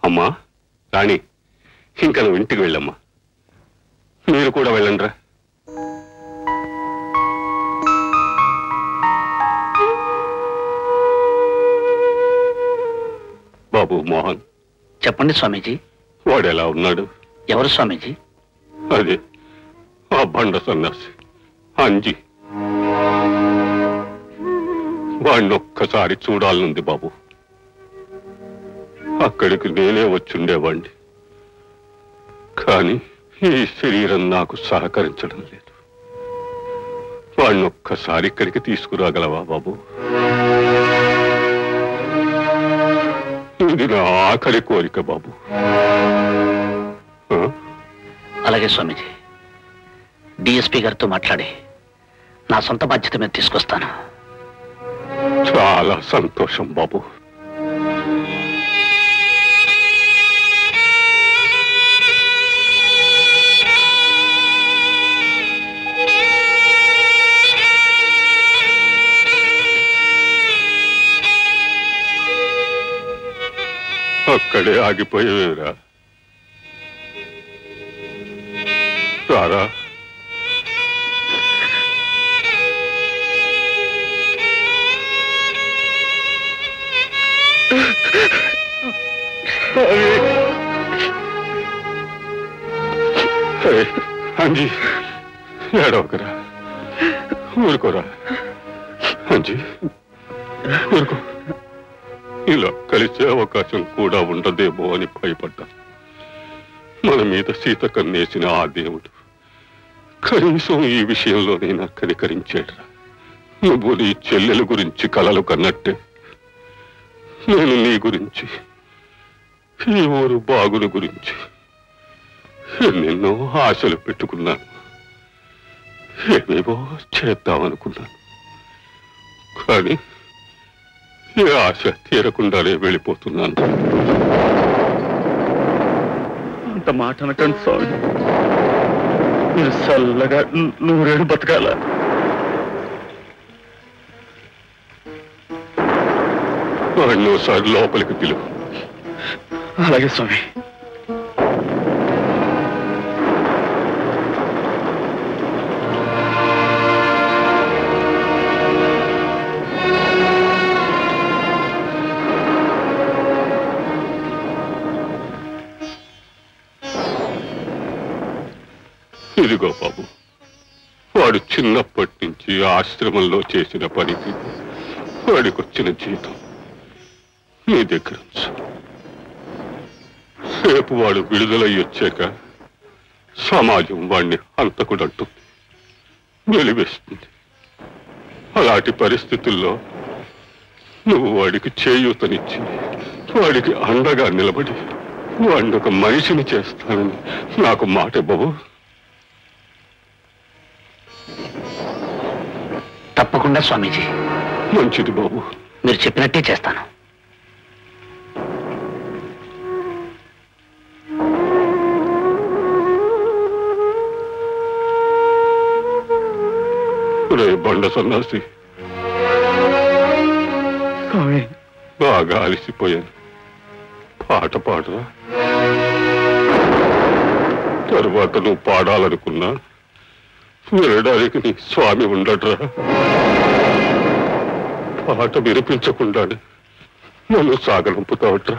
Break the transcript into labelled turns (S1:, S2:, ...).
S1: అమ్మా రాణి, ఇంకా నువ్వు ఇంటికి వెళ్ళమ్మా. మీరు కూడా వెళ్ళండిరా. బాబు మోహన్.
S2: చెప్పండి స్వామీజీ.
S1: వాడు ఎలా ఉన్నాడు?
S2: ఎవరు స్వామీజీ?
S1: అదే ఆ బండ సన్నాసి అంజీ. వాడిని ఒక్కసారి చూడాలనుంది బాబు. అక్కడికి నేనే వచ్చుండేవాణ్ణి, కానీ ఈ శరీరం నాకు సహకరించడం లేదు. వాడిని ఒక్కసారి ఇక్కడికి తీసుకురాగలవా బాబు? ఇది నా ఆఖరి కోరిక బాబు.
S2: అలాగే స్వామీజీ, డిఎస్పీ గారితో మాట్లాడి నా సొంత బాధ్యత మీద తీసుకొస్తాను.
S1: చాలా సంతోషం బాబు. అక్కడే ఆగిపోయేరా. రారా. అంజీ ఏడవకరా, ఊరుకోరా. అంజీ ఊరుకో. ఇలా కలిసే అవకాశం కూడా ఉండదేమో అని భయపడ్డా. మన మీద సీత కన్నేసిన ఆ దేవుడు కనీసం ఈ విషయంలోనైనా కనికరించాడురా. నువ్వు నీ చెల్లెల గురించి కలలు కన్నట్టే నేను నీ గురించి, ఈ ఊరు బాగుల గురించి ఎన్నెన్నో ఆశలు పెట్టుకున్నాను. ఏవేవో చేద్దామనుకున్నాను, కానీ ఏ ఆశ తీరకుండానే వెళ్ళిపోతున్నాను.
S3: అంత మాట అనకండి స్వామి. మీరు చల్లగా నూరేడు బతకాల.
S1: వాడినోసారి లోపలికి పిలువు.
S3: అలాగే స్వామి.
S1: ఇదిగో బాబు, వాడు చిన్నప్పటి నుంచి ఆశ్రమంలో చేసిన పనికి వాడికొచ్చిన జీతం నీ దగ్గర ఉంచు. రేపు వాడు విడుదలయ్యొచ్చాక సమాజం వాడిని హంతకుడంటుంది, వెలివేస్తుంది. అలాంటి పరిస్థితుల్లో నువ్వు వాడికి చేయూతనిచ్చి వాడికి అండగా నిలబడి వాడిని ఒక మనిషిని చేస్తానని నాకు మాట బాబు.
S2: తప్పకుండా స్వామీజీ.
S1: మంచిది బాబు,
S2: మీరు చెప్పినట్టే చేస్తాను.
S1: రే బండ సన్నాసి, బాగా అలసిపోయాను. పాట పాడరా. తరువాత నువ్వు పాడాలనుకున్నా వినడానికి నీ స్వామి ఉండడ్రా. పాట వినిపించకుండానే నన్ను సాగనంపుతావట్రా.